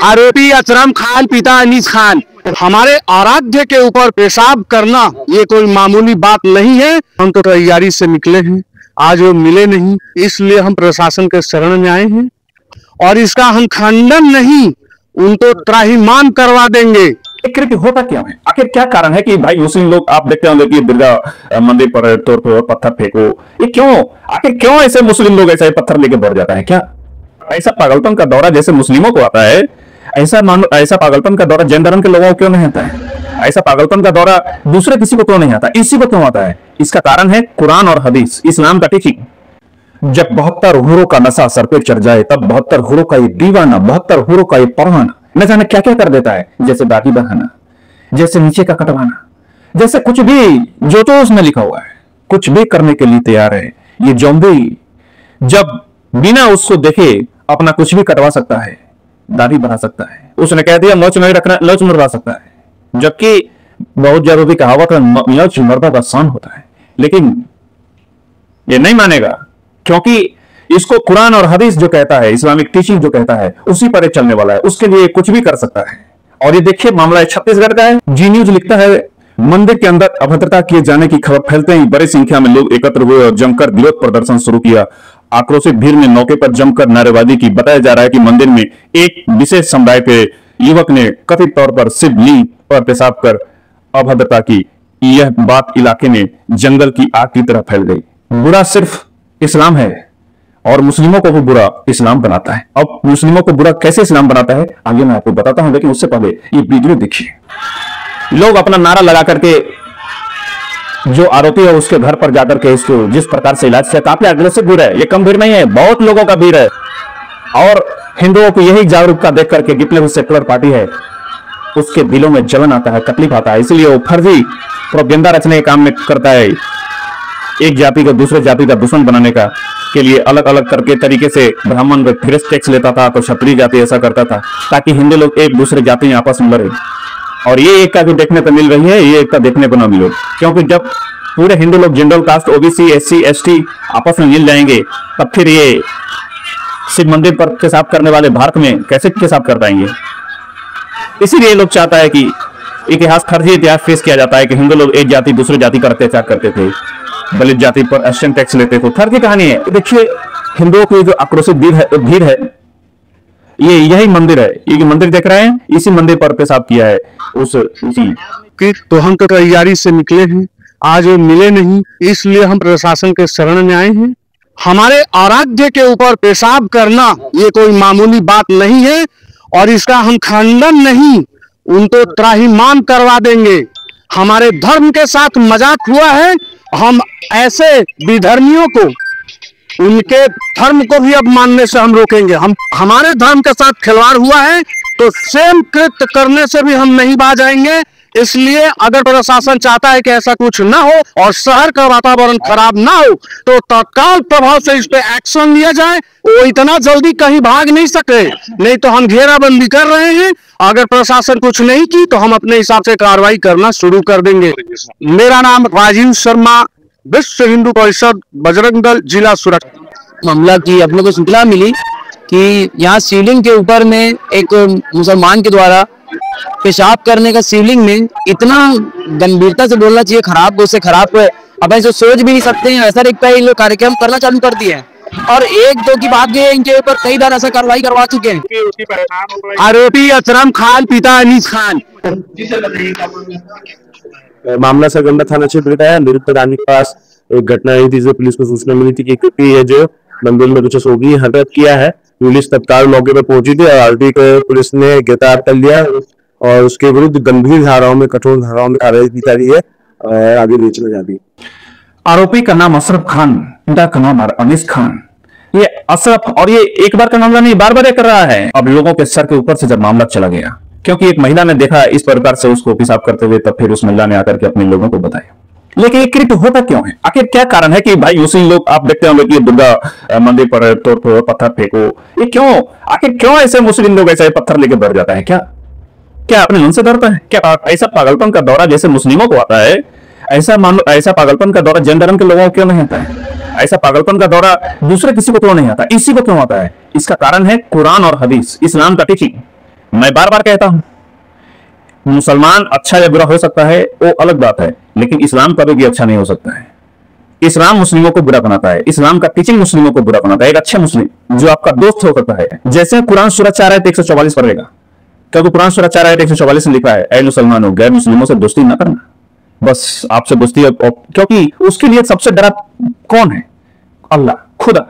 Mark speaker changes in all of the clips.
Speaker 1: आरोपी अचरम खान पिता अनीस खान, हमारे आराध्य के ऊपर पेशाब करना ये कोई मामूली बात नहीं है। हम तो तैयारी से निकले हैं, आज वो मिले नहीं, इसलिए हम प्रशासन के शरण में आए हैं और इसका हम खंडन नहीं, उनको त्राहिमाम करवा देंगे।
Speaker 2: एक होता क्या है, आखिर क्या कारण है कि भाई मुस्लिम लोग, आप देखते होंगे कि दुर्गा मंदिर पर तौर पर पत्थर फेंको, ये क्यों, आखिर क्यों ऐसे मुस्लिम लोग ऐसे पत्थर लेके बढ़ जाता है? क्या ऐसा पागलपन का दौरा जैसे मुस्लिमों को आता है, ऐसा पागलपन का दौरा जैन धर्म के लोगों को क्यों नहीं आता है? ऐसा पागलपन का दौरा दूसरे किसी को क्यों नहीं आता, इसी को क्यों आता है? इसका कारण है कुरान और हदीस, इस्लाम का टीचिंग। जब 72 हुरों का नशा सर पे चढ़ जाए, तब 72 हुरों का ये दीवाना, 72 हुरों का ये परवाना न जाने क्या क्या कर देता है, जैसे दाढ़ी बढ़ाना, जैसे नीचे का कटवाना, जैसे कुछ भी जो तो उसमें लिखा हुआ है, कुछ भी करने के लिए तैयार है। ये ज़ॉम्बी जब बिना उसको देखे अपना कुछ भी कटवा सकता है, दाढ़ी बढ़ा सकता है, उसने कह दिया नोच नहीं रखना, नोच मरवा सकता है, जबकि बहुत जरूरी कहावत है नोच मर्दा का शान होता है, लेकिन ये नहीं मानेगा क्योंकि इसको कुरान और हदीस जो कहता है, इस्लामिक टीचिंग जो कहता है, उसी पर चलने वाला है, उसके लिए कुछ भी कर सकता है। और ये देखिए मामला छत्तीसगढ़ का है। जी न्यूज लिखता है, मंदिर के अंदर अभद्रता किए जाने की खबर फैलते ही बड़ी संख्या में लोग एकत्र हुए और जमकर विरोध प्रदर्शन शुरू किया। आक्रोशित भीड़ ने मौके पर जमकर नारेबाजी की। बताया जा रहा है कि मंदिर में एक विशेष समुदाय के युवक ने कथित तौर पर शिवलिंग पर पेशाब कर अभद्रता की। यह बात इलाके में जंगल की आग की तरह फैल गई। बुरा सिर्फ इस्लाम है और मुस्लिमों को भी बुरा इस्लाम बनाता है। अब मुस्लिमों को बुरा कैसे इस्लाम बनाता है आगे मैं आपको बताता हूं, लेकिन उससे पहले ये वीडियो देखिए। लोग अपना नारा लगा करके जो आरोपी है उसके घर पर जाकर के इसको जिस प्रकार से इलाज से काफी अग्रेसिव भीड़ है, ये कम भीड़ नहीं है, बहुत लोगों का भीड़ है। और हिंदुओं को यही जागरूकता देख करके जितने भी सेकुलर पार्टी है उसके दिलों में जलन आता है, तकलीफ आता है, इसलिए वो फर्जी प्रोपेगेंडा रचने के काम में करता है। एक जाति को दूसरे जाति का दुश्मन बनाने का के लिए अलग अलग करके तरीके से ब्राह्मण फिर टैक्स लेता था, तो क्षत्रिय जाति ऐसा करता था ताकि हिंदू लोग एक दूसरे जाति में आपस में लड़े। और ये एकता जो देखने को मिल रही है, ये एकता देखने को ना मिले, क्योंकि जब पूरे हिंदू लोग general caste, OBC, SC, ST आपस में मिल जाएंगे, तब फिर ये शिव मंदिर पर पेशाब करने वाले भारत में कैसे पेशाब कर पाएंगे। इसीलिए लोग चाहता है कि इतिहास, फर्जी इतिहास पेश किया जाता है कि हिंदू लोग एक जाति दूसरे जाति का अत्याचार करते थे, दलित जाति पर एस्टेंट टैक्स लेते थे। फर्जी कहानी है। देखिए हिंदुओं की जो आक्रोशित भीड़ है, ये यही मंदिर है, ये मंदिर देख रहे हैं, इसी मंदिर पर पेशाब किया है
Speaker 1: तो हम तो तैयारी से निकले हैं, आज वो मिले नहीं, इसलिए हम प्रशासन के शरण में आए हैं। हमारे आराध्य के ऊपर पेशाब करना ये कोई मामूली बात नहीं है और इसका हम खंडन नहीं, उनको त्राहिमाम करवा देंगे। हमारे धर्म के साथ मजाक हुआ है, हम ऐसे विधर्मियों को, उनके धर्म को भी अब मानने से हम रोकेंगे। हमारे धर्म के साथ खिलवाड़ हुआ है तो सेम कृत्य करने से भी हम नहीं बाज आएंगे। इसलिए अगर प्रशासन चाहता है कि ऐसा कुछ ना हो और शहर का वातावरण खराब ना हो तो तत्काल प्रभाव से इस पे एक्शन लिया जाए। वो इतना जल्दी कहीं भाग नहीं सके, नहीं तो हम घेराबंदी कर रहे हैं। अगर प्रशासन कुछ नहीं की तो हम अपने हिसाब से कार्रवाई करना शुरू कर देंगे। मेरा नाम राजीव शर्मा, विश्व हिंदू परिषद, बजरंग दल, जिला सुरक्षा।
Speaker 3: मामला की अपने को सूचना मिली कि यहाँ शिवलिंग के ऊपर में एक मुसलमान के द्वारा पेशाब करने का, शिवलिंग में इतना गंभीरता से बोलना चाहिए, खराब उससे खराब अब ऐसे सोच भी नहीं सकते हैं। ऐसा एक लोग कार्यक्रम करना चालू कर दिए हैं और एक दो की बात है, इनके ऊपर कई बार ऐसा कार्रवाई करवा चुके हैं।
Speaker 1: आरोपी अचरम खान पिता अनीस खान।
Speaker 4: मामला सरगंडा थाना क्षेत्र का है। निरुक्त रानी के पास एक घटना हुई थी, पुलिस को सूचना मिली थी कि ये जो मंदिर में कुछ सोगी हरकत किया है। पुलिस तत्काल मौके पर पहुंची थी और आरोपी को पुलिस ने गिरफ्तार कर लिया और उसके विरुद्ध गंभीर धाराओं में, कठोर धाराओं में कार्रवाई की जा रही है और आगे बेचना जाती है।
Speaker 2: आरोपी का नाम अशरफ खान, पिता का नाम अनीस खान। ये अशरफ, और ये एक बार का मामला नहीं, बार बार कर रहा है। अब लोगों के सर के ऊपर से जब मामला चला गया, क्योंकि एक महिला ने देखा इस प्रकार से उसको पेशाब करते हुए, तब फिर उस महिला ने आकर के अपने लोगों को बताया। लेकिन ये कृत्य होता क्यों है, आखिर क्या कारण है कि भाई मुस्लिम लोग, आप देखते होंगे कि दुर्गा मंदिर पर तौर पर पत्थर फेंको, ये क्यों, आखिर क्यों ऐसे मुस्लिम लोग ऐसे पत्थर लेके बढ़ जाता है? क्या अपने मन से डरता है? क्या ऐसा पागलपन का दौरा जैसे मुस्लिमों को आता है, ऐसा पागलपन का दौरा जैन धर्म के लोगों को क्यों नहीं आता है? ऐसा पागलपन का दौरा दूसरे किसी को क्यों नहीं आता, इसी को क्यों आता है? इसका कारण है कुरान और हदीस, इस्लाम का टीचिंग। मैं बार बार कहता हूं, मुसलमान अच्छा या बुरा हो सकता है वो अलग बात है, लेकिन इस्लाम कभी भी अच्छा नहीं हो सकता है। इस्लाम मुस्लिमों को बुरा बनाता है, इस्लाम का टीचिंग मुस्लिमों को बुरा बनाता है। एक अच्छा मुस्लिम जो आपका दोस्त हो सकता है, जैसे कुरान सूरह 4 आयत 144 पढ़ेगा, क्योंकि कुरान सूरह 4 आयत 144 में लिखा है, ऐ मुसलमानों गैर मुस्लिमों से दोस्ती ना करना। बस आपसे दोस्ती, क्योंकि उसके लिए सबसे डरा कौन है? अल्लाह खुदा।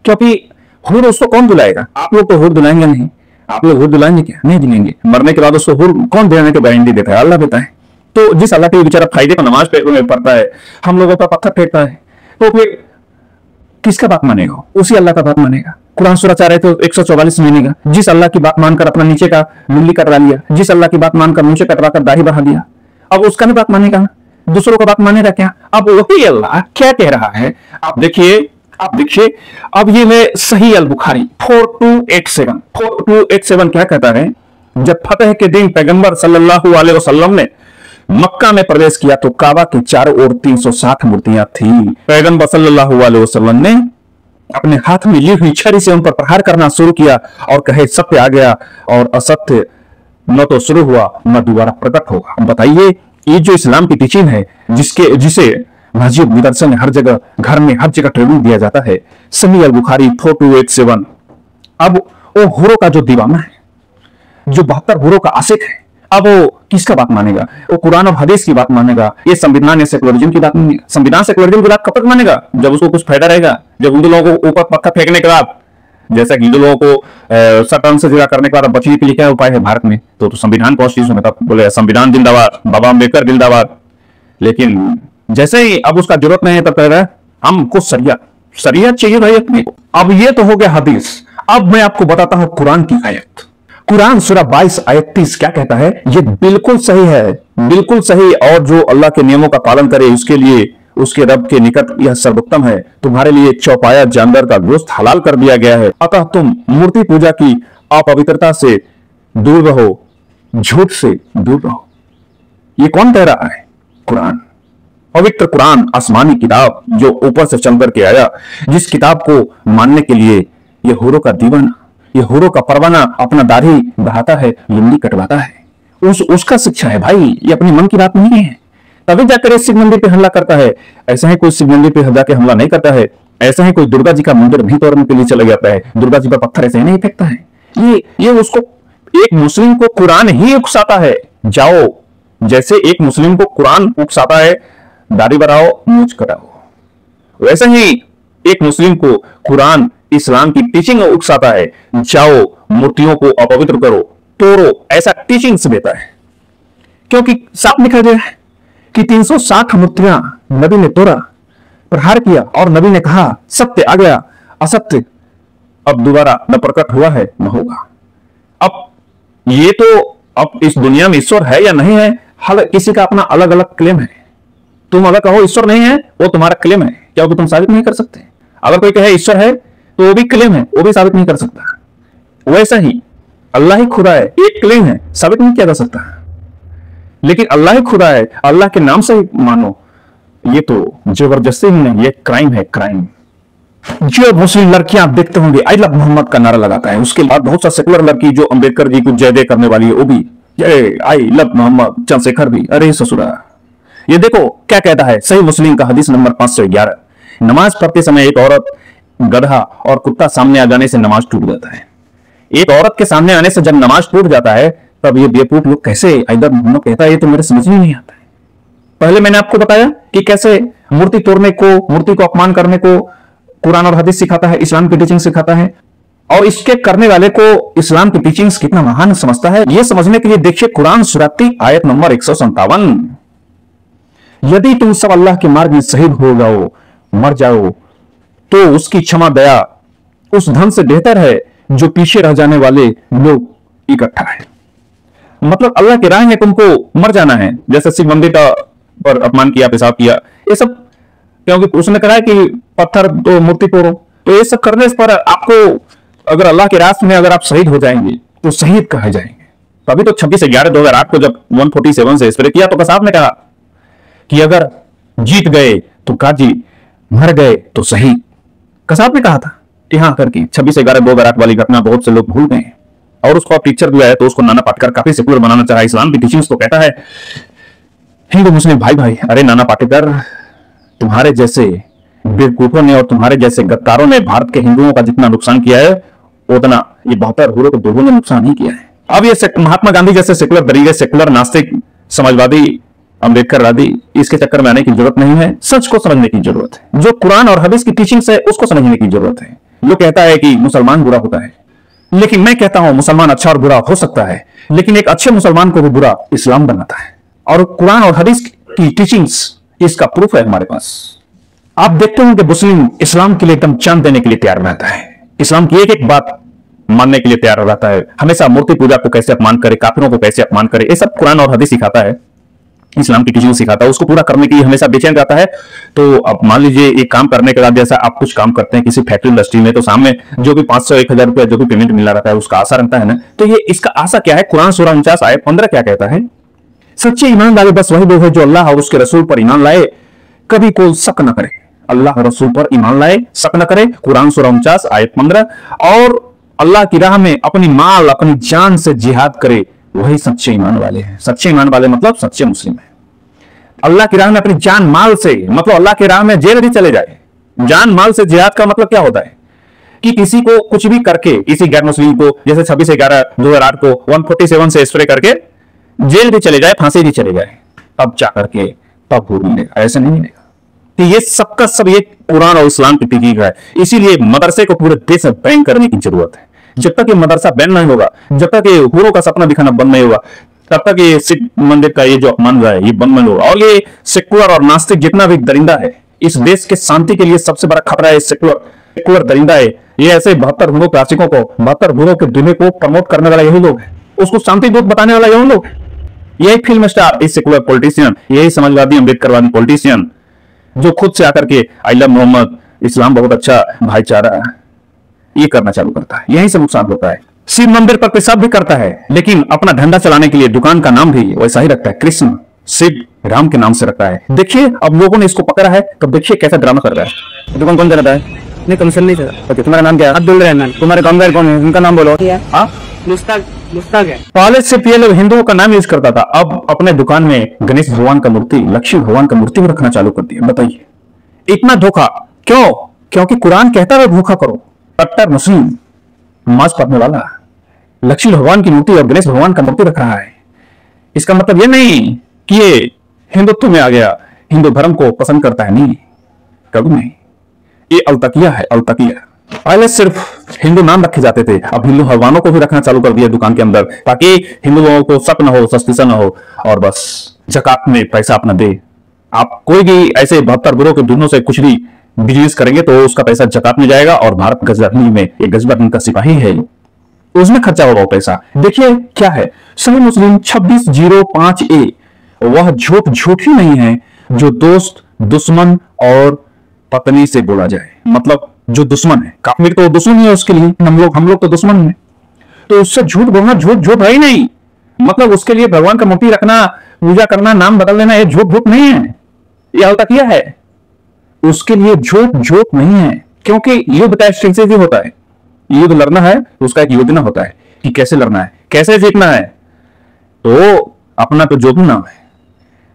Speaker 2: क्योंकि हुर उसको कौन दुलाएगा? आप लोग तो हुर दुलाएंगे नहीं। आप लोग हुर दुलाएंगे क्या? नहीं दिलाएंगे। मरने के बाद उसको हुर कौन देने की गारंटी देता है? अल्लाह देता है। तो जिस अल्लाह के बेचारा फायदे को नमाज पढ़ता है, हम लोगों पर पत्थर फेंकता है, तो फिर किसका बात मानेगा? उसी अल्लाह का बात मानेगा। कुरान सूरह 4 तो 144 मानेगा। जिस अल्लाह की बात मानकर अपना नीचे का लुल्ली कटवा लिया, जिस अल्लाह की बात मानकर नीचे कटवाकर दाढ़ी बढ़ा दिया, अब उसका भी बात मानेगा? दूसरों का बात मानेगा क्या? अब वही अल्लाह क्या कह रहा है, आप देखिए अब ये मैं सही अल बुखारी 4287 क्या कहता है? जब फतह के दिन पैगंबर सल्लल्लाहु अलैहि वसल्लम ने मक्का में प्रवेश किया तो काबा के चारों ओर 360 मूर्तियां थी। पैगंबर सल्लल्लाहु अलैहि वसल्लम ने अपने हाथ में ली हुई छड़ी से उन पर प्रहार करना शुरू किया और कहे सत्य आ गया और असत्य न तो शुरू हुआ न दोबारा प्रकट होगा। बताइए, ये जो इस्लाम की टीचिंग है, जिसे मस्जिद निदर्शन हर जगह, घर में हर जगह ट्रेनिंग दिया जाता है, सही अल बुखारी 4287। अब वो हुरों का जो दीवाना है, जो 72 हुरों का आशिक है, अब वो किसका बात मानेगा? वो कुरान और हदीस की बात मानेगा, ये संविधान या सेकुलरिज्म की बात मानेगा? संविधान सेकुलरिज्म की बात कब तक मानेगा? जब उसको कुछ फायदा रहेगा। जब हिंदू लोगों को ऊपर पत्थर फेंकने के बाद, जैसा हिंदू लोगों को सटन से जुड़ा करने के बाद बचने के लिए क्या उपाय है भारत में? तो संविधान कॉन्स्टिट्यूशन में तब बोले संविधान जिंदाबाद, बाबा अम्बेडकर जिंदाबाद। लेकिन जैसे ही अब उसका जरूरत नहीं है तब कह रहा है हमको शरीयत चाहिए भाई अपने को। अब ये तो हो गया हदीस। अब मैं आपको बताता हूं कुरान की आयत। कुरान सूरह 22 आयत 30 क्या कहता है? ये बिल्कुल सही है, बिल्कुल सही। और जो अल्लाह के नियमों का पालन करे उसके लिए उसके रब के निकट यह सर्वोत्तम है। तुम्हारे लिए चौपाया जानवर का गोश्त हलाल कर दिया गया है, अतः तुम मूर्ति पूजा की अपवित्रता से दूर रहो, झूठ से दूर रहो। ये कौन कह रहा है? कुरान, पवित्र कुरान, आसमानी किताब जो ऊपर से चल करके आया, जिस किताब को मानने के लिए ये हुरों का दीवाना, ये हुरों का परवाना अपना दाढ़ी बढ़ाता है, लुंडी कटवाता है, उसका शिक्षा है भाई। ये अपनी मन की बात नहीं है। तभी जाकर इस शिव मंदिर पे हमला करता है। ऐसा ही कोई शिव मंदिर पे जाके हमला नहीं करता है। ऐसा ही कोई दुर्गा जी का मंदिर नहीं तोड़ने के लिए चला जाता है। दुर्गा जी पर पत्थर ऐसे ही नहीं फेंकता है। ये उसको, एक मुस्लिम को कुरान ही उकसाता है। जाओ, जैसे एक मुस्लिम को कुरान उकसाता है दाढ़ी बढ़ाओ, मूंछ कटाओ, वैसे ही एक मुस्लिम को कुरान इस्लाम की टीचिंग उकसाता है, जाओ मूर्तियों को अपवित्र करो, तोड़ो, ऐसा टीचिंग से देता है। क्योंकि साफ लिखा गया है कि 360 मूर्तियां नबी ने तोड़ा, प्रहार किया और नबी ने कहा सत्य आ गया, असत्य अब दोबारा न प्रकट हुआ है न होगा। अब ये तो अब इस दुनिया में ईश्वर है या नहीं है, हर किसी का अपना अलग अलग क्लेम है। तुम अगर कहो ईश्वर नहीं है, वो तुम्हारा क्लेम है, क्योंकि तुम साबित नहीं कर सकते। अगर कोई कहे ईश्वर है तो वो भी क्लेम है, वो भी साबित नहीं कर सकता। वैसा ही अल्लाह ही खुदा है, एक क्लेम है, साबित नहीं किया जा सकता। लेकिन अल्लाह ही खुदा है, अल्लाह के नाम से ही मानो, ये तो जबरदस्ती ही नहीं, ये क्राइम है, क्राइम। जो मुस्लिम लड़कियां देखते होंगे आई लव मोहम्मद का नारा लगाता है, उसके बाद बहुत सा सेकुलर लड़की जो अंबेडकर जी को जय दे करने वाली है, वो भी जय आई लव मोहम्मद, चंद्रशेखर भी, अरे ससुरा। ये देखो क्या कहता है सही मुस्लिम का हदीस नंबर 511। नमाज पढ़ते समय एक औरत, गधा और कुत्ता सामने आ जाने से नमाज टूट जाता है। एक औरत के सामने आने से जब नमाज टूट जाता है तब ये बेवकूफ लोग कैसे इधर मोहम्मद कहता है, ये तो मेरे समझ में नहीं आता है। पहले मैंने आपको बताया कि कैसे मूर्ति तोड़ने को, मूर्ति को अपमान करने को कुरान और हदीस सिखाता है, इस्लाम की टीचिंग सिखाता है, और इसके करने वाले को इस्लाम की टीचिंग्स कितना महान समझता है। यह समझने के लिए देखिए कुरान सूरह 3 आयत नंबर 157। यदि तुम सब अल्लाह के मार्ग में शहीद हो जाओ, मर जाओ, तो उसकी क्षमा दया उस धन से बेहतर है जो पीछे रह जाने वाले लोग इकट्ठा है। मतलब अल्लाह की राह में तुमको मर जाना है। जैसे शिव मंदिर का पर अपमान किया, पेशाब किया, ये सब क्योंकि उसने कहा कि पत्थर तो मूर्ति तोड़ो, तो ये सब करने पर आपको अगर अल्लाह के रास्ते में अगर आप शहीद हो जाएंगे तो शहीद कहे जाएंगे। तभी तो 26/11/2008 को जब 147 से स्प्रे किया तो कसाब ने कहा कि अगर जीत गए तो गाजी, मर गए तो शहीद। कसाब ने कहा था कि हाँ करके 26/11/2008 वाली घटना बहुत से लोग भूल गए। और उसको टीचर जो है तो उसको नाना पाटेकर काफी सेकुलर बनाना चाहा। इस्लाम की टीचिंग्स तो कहता है हिंदू मुस्लिम भाई भाई, अरे नाना पाटेकर, तुम्हारे जैसे बेवकूफों ने और तुम्हारे जैसे गद्दारों ने भारत के हिंदुओं का जितना नुकसान किया है उतना ये 72 हुरों के दोनों ने नुकसान ही किया है। अब ये महात्मा गांधी जैसे सेकुलर दरीगे, सेकुलर नास्तिक, समाजवादी, अम्बेडकरवादी, इसके चक्कर में आने की जरूरत नहीं है। सच को समझने की जरूरत है, जो कुरान और हदीस की टीचिंग्स है उसको समझने की जरूरत है। जो कहता है कि मुसलमान बुरा होता है, लेकिन मैं कहता हूं मुसलमान अच्छा और बुरा हो सकता है, लेकिन एक अच्छे मुसलमान को भी बुरा इस्लाम बनाता है। और कुरान और हदीस की टीचिंग्स इसका प्रूफ है हमारे पास। आप देखते हैं कि मुस्लिम इस्लाम के लिए एकदम चांद देने के लिए तैयार रहता है, इस्लाम की एक एक बात मानने के लिए तैयार रहता है। हमेशा मूर्ति पूजा को कैसे अपमान करे, काफिरों को कैसे अपमान करे, ये सब कुरान और हदीस सिखाता है, इस्लाम की टीचिंग सिखाता है। उसको पूरा करने के लिए हमेशा बेचैन रहता है। तो अब मान लीजिए एक काम करने के बाद, जैसा आप कुछ काम करते हैं किसी फैक्ट्री इंडस्ट्री में, तो सामने जो भी 500-1000 रुपया जो भी पेमेंट मिला रहता है उसका आशा रहता है ना। तो ये इसका आशा क्या है? कुरान सूरह 49 आयत 15 क्या कहता है? सच्चे ईमान वाले बस वही लोग हैं जो अल्लाह और उसके रसूल पर ईमान लाए, कभी कोई शक न करे, अल्लाह और रसूल पर ईमान लाए, शक न करे। कुरान सूरह 49 आयत 15। और अल्लाह की राह में अपनी माल अपनी जान से जिहाद करे, वही सच्चे ईमान वाले हैं। सच्चे ईमान वाले मतलब सच्चे मुस्लिम है। अल्लाह की राह में अपनी जान माल से, मतलब अल्लाह की राह में जेल भी चले जाए। जान माल से जिहाद का मतलब क्या होता है? कि किसी को कुछ भी करके, किसी गैर मुस्लिम को, जैसे 26/11/2008 को 147 से स्प्रे करके जेल भी चले जाए, फांसी भी चले जाए, तब जा करके तब हूर मिलेगा, ऐसे नहीं मिलेगा। कि ये सबका सब ये कुरान और इस्लाम की टीचिंग है। इसीलिए मदरसे को पूरे देश में बैन करने की जरूरत है। जब तक ये मदरसा बैन नहीं होगा, जब तक ये हूरों का सपना दिखाना बंद नहीं होगा, तब तक ये सिख मंदिर का ये जो अपमान है ये बंद नहीं होगा। और ये सेकुलर और नास्तिक जितना भी दरिंदा है, इस देश के शांति के लिए सबसे बड़ा खतरा है सेकुलर दरिंदा है। ये ऐसे 72 हुरों के आशिकों को, 72 हुरों के दूल्हे को प्रमोट करने वाला यही लोग है, उसको शांति दूत बताने वाला यही लोग, यही फिल्म स्टार, यही सेकुलर पॉलिटिशियन, यही समाजवादी अम्बेडकरवादी पॉलिटिशियन जो खुद से आकर के आई लव मोहम्मद, इस्लाम बहुत अच्छा, भाईचारा, ये करना चालू करता है। यहीं से नुकसान होता है। शिव मंदिर पर पेशाब भी करता है, लेकिन अपना धंधा चलाने के लिए दुकान का नाम भी वैसा ही रखता है, कृष्ण शिव राम के नाम से रखता है। देखिए अब लोगों ने इसको पकड़ा है, तो देखिए कैसा ड्रामा कर रहा है। दुकान कौन चलाता है? नहीं, कमीशन नहीं चला। ओके, तुम्हारा नाम क्या है? अब्दुल रहमान। तुम्हारे कामगार कौन है? उनका नाम बोलो। मुस्ताक है। पहले सिर्फ ये लोग हिंदुओं का नाम यूज करता था, अब अपने दुकान में गणेश भगवान का मूर्ति, लक्ष्मी भगवान का मूर्ति भी रखना चालू कर दिया। बताइए इतना धोखा क्यों? क्योंकि कुरान कहता है धोखा करो। कट्टर मुस्लिम, नमाज पढ़ने वाला, लक्ष्मी भगवान की मूर्ति और गणेश भगवान का मूर्ति रख रहा है। इसका मतलब ये नहीं कि ये हिंदुत्व में आ गया, हिंदू धर्म को पसंद करता है, नहीं, कभी नहीं। ये अलतकिया है, अलतकिया। पहले सिर्फ हिंदू नाम रखे जाते थे, अब हिंदू भगवानों को भी रखना चालू कर दिया दुकान के अंदर, ताकि हिंदू लोगों को शक न हो, सस्पिशन न हो, और बस ज़कात में पैसा अपना दे। आप कोई भी ऐसे 72 बुरों के दूल्हों से कुछ भी बिजनेस करेंगे तो उसका पैसा ज़कात में जाएगा, और भारत गजबनी में एक गजबनी का सिपाही है, उसमें खर्चा होगा वो पैसा। देखिए क्या है सही मुस्लिम 2605A, वह झूठ ही नहीं है जो दोस्त, दुश्मन और पत्नी से बोला जाए। मतलब जो दुश्मन है, काफिर तो दुश्मन ही है उसके लिए, हम लोग तो दुश्मन है, तो उससे झूठ बोलना झूठ है ही नहीं। मतलब उसके लिए भगवान का मूर्ति रखना, पूजा करना, नाम बदल देना, ये झूठ नहीं है, ये अलतकिया है। उसके लिए झूठ नहीं है, क्योंकि युद्ध का स्ट्रेटेजी होता है। युद्ध लड़ना है तो उसका एक योजना होता है कि कैसे लड़ना है, कैसे जीतना है। तो अपना तो जो भी नाम है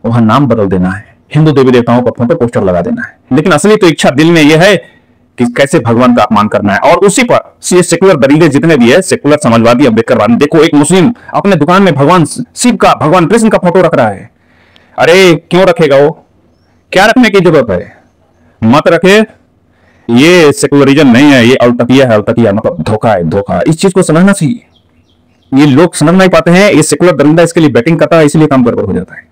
Speaker 2: वहां नाम बदल देना है, हिंदू देवी देवताओं का फोटो पोस्टर लगा देना है, लेकिन असली तो इच्छा दिल में यह है कि कैसे भगवान का अपमान करना है। और उसी पर ये सेकुलर दरिंदे जितने भी है, सेकुलर समाजवादी अम्बेडकरवादी, देखो एक मुस्लिम अपने दुकान में भगवान शिव का, भगवान कृष्ण का फोटो रख रहा है। अरे क्यों रखेगा वो? क्या रखने की जरूरत है? मत रखे। ये सेकुलरिज्म नहीं है, ये अलतकिया है, अलतकिया मतलब धोखा है, धोखा। इस चीज को समझना चाहिए, ये लोग समझ नहीं पाते हैं। ये सेकुलर दरिंदा इसके लिए बैटिंग करता है, इसलिए काम गड़बड़ हो जाता है।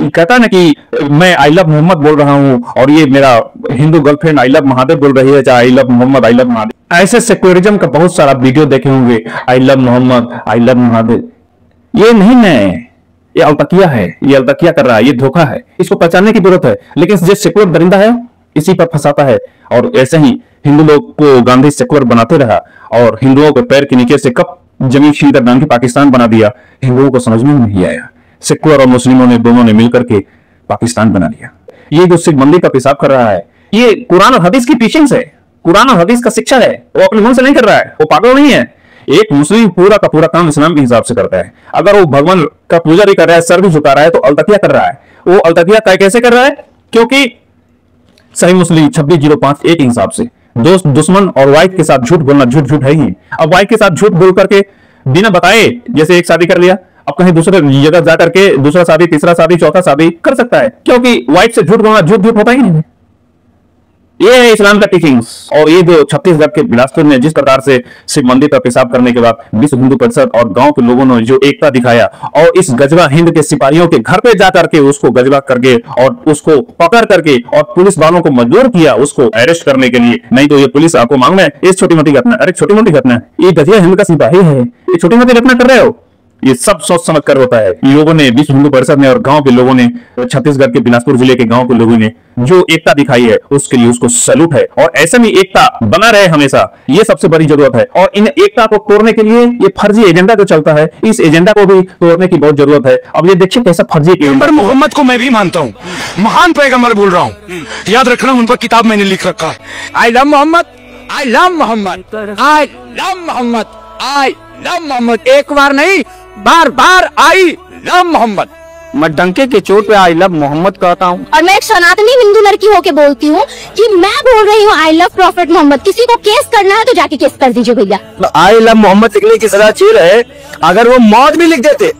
Speaker 2: कहता है ना कि मैं आई लव मोहम्मद बोल रहा हूं और ये मेरा Hindu girlfriend I love Mahadev बोल रही है, चाहे I love Mohammad, I love Mahadev. ऐसे सेकुलरिज्म का बहुत सारा वीडियो देखे होंगे, I love Mohammad, I love Mahadev. ये नहीं है, ये अलतकिया है, ये अलतकिया कर रहा है, ये धोखा है, इसको पहचानने की जरूरत है। लेकिन जो सेकुलर दरिंदा है इसी पर फंसाता है। और ऐसे ही हिंदू लोग को गांधी सेकुलर बनाते रहा और हिंदुओं के पैर के नीचे से कब जमीन छीन कर गांधी पाकिस्तान बना दिया, हिंदुओं को समझ में नहीं आया। सेकुलर और मुस्लिमों ने दोनों ने मिलकर के पाकिस्तान बना लिया। ये जो शिव मंदिर का पेशाब कर रहा है, ये कुरान और हदीस की टीचिंग्स है, कुरान और हदीस का शिक्षा है। वो अपने मन से नहीं कर रहा है, वो पागल नहीं है। एक मुस्लिम पूरा का पूरा काम इस्लाम के हिसाब से करता है। अगर वो भगवान का पूजा भी कर रहा है, सर भी झुका रहा है, तो अलतकिया कर रहा है। वो अलतकिया तय कैसे कर रहा है? क्योंकि सही मुस्लिम 2605 एक हिसाब से दोस्त दुश्मन और वाइफ के साथ झूठ बोलना झूठ है ही। अब वाइफ के साथ झूठ बोल करके बिना बताए, जैसे एक शादी कर लिया, अब कहीं दूसरे जगह जा करके दूसरा शादी, तीसरा शादी, चौथा शादी कर सकता है, क्योंकि वाइफ से झूठ बोलना झूठ होता ही नहीं। ये है इस्लाम का टीचिंग्स। और ये जो छत्तीसगढ़ के बिलासपुर में जिस प्रकार से शिव मंदिर पर पेशाब करने के बाद विश्व हिंदू परिषद और गांव के लोगों ने जो एकता दिखाया और इस गजवा हिंद के सिपाहियों के घर पे जाकर के उसको गजवा करके और उसको पकड़ करके और पुलिस वालों को मजबूर किया उसको अरेस्ट करने के लिए। नहीं तो ये पुलिस आपको मांग में इस छोटी मोटी घटना, अरे छोटी मोटी घटना, ये गजवा हिंद का सिपाही है, ये छोटी मोटी घटना कर रहे हो? ये सब सोच समझ कर होता है। लोगों ने, विश्व हिंदू परिषद ने और गांव के लोगों ने, छत्तीसगढ़ के बिलासपुर जिले के गांव के लोगों ने जो एकता दिखाई है उसके लिए उसको सैल्यूट है। और ऐसे में एकता बना रहे हमेशा, ये सबसे बड़ी जरूरत है। और इन एकता को तोड़ने के लिए ये फर्जी एजेंडा जो चलता है, इस एजेंडा को भी तोड़ने की बहुत जरूरत है। अब ये देखिए कैसा फर्जी एजेंडा।
Speaker 5: मोहम्मद को मैं भी मानता हूँ, महान पैगंबर बोल रहा हूँ, याद रखना उन पर किताब मैंने लिख रखा है। I love Mohammad, I love Mohammad, I love Mohammad, I love Mohammad. एक बार नहीं, बार बार आई लव मोहम्मद।
Speaker 3: मैं डंके के चोट पे आई लव मोहम्मद कहता हूँ।
Speaker 6: और मैं एक सनातनी हिंदू लड़की होके बोलती हूँ कि मैं बोल रही हूँ आई लव प्रॉफिट मोहम्मद। किसी को केस करना है तो जाके केस कर दीजिए भैया।
Speaker 3: आई लव मोहम्मद लिखने की सजा चाहिए रहे, अगर वो मौत भी लिख देते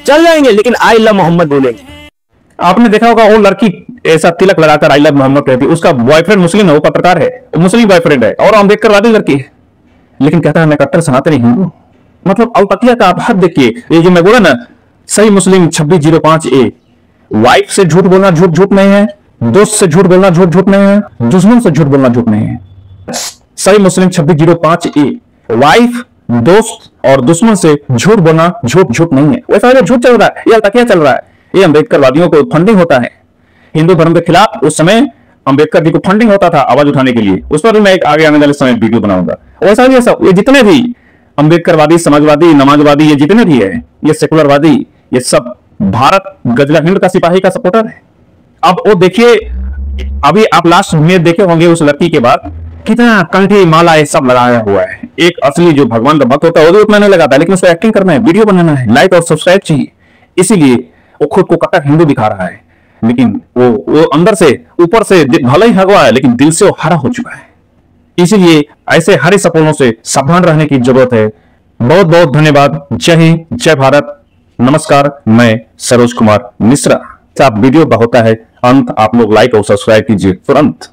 Speaker 3: चल जाएंगे, लेकिन आई लव मोहम्मद बोलेंगे।
Speaker 2: आपने देखा होगा वो लड़की ऐसा तिलक लगाकर आई लव मोहम्मद कहती है, उसका बॉयफ्रेंड मुस्लिम है, वो पत्रकार है, मुस्लिम बॉयफ्रेंड है और अम्बेडकरवादी लड़की है, लेकिन कहता है मैं कट्टर सनातनी हिंदू। मतलब अलतकिया का आप हद देखिए। ये जो मैं बोला ना, सही मुस्लिम 2605A, वाइफ से झूठ बोलना झूठ नहीं है, दोस्त से झूठ बोलना झूठ नहीं है, दुश्मन से झूठ बोलना झूठ नहीं है। सही मुस्लिम 2605A, वाइफ, दोस्त और दुश्मन से झूठ बोलना झूठ नहीं है। वैसा झूठ चल रहा है, ये अलतकिया चल रहा है, ये अम्बेडकरवादियों को फंडिंग होता है। हिंदू धर्म के खिलाफ उस समय अम्बेडकर जी को फंडिंग होता था आवाज उठाने के लिए, उस पर भी मैं एक आगे आने वाले समय वीडियो बनाऊंगा। वैसा भी सब ये जितने भी अम्बेडकरवादी, समाजवादी, नमाजवादी, ये जितने भी है, ये सेकुलरवादी, ये सब भारत गजला हिंद का सिपाही का सपोर्टर है। अब वो देखिए, अभी आप लास्ट में देखे होंगे उस लड़की के बाद कितना कंठी माला ये सब लगाया हुआ है। एक असली जो भगवान का भक्त होता है वो भी उतना नहीं लगाता, लेकिन उसको एक्टिंग करना है, वीडियो बनाना है, लाइक और सब्सक्राइब चाहिए, इसीलिए वो खुद को कट्टर हिंदू दिखा रहा है। लेकिन वो अंदर से, ऊपर से भले ही हगवा है, लेकिन दिल से वो हरा हो चुका है। इसीलिए ऐसे हरे सपनों से सावधान रहने की जरूरत है। बहुत बहुत धन्यवाद। जय हिंद, जय भारत, नमस्कार। मैं सरोज कुमार मिश्रा। आप वीडियो का होता है अंत, आप लोग लाइक और सब्सक्राइब कीजिए तुरंत।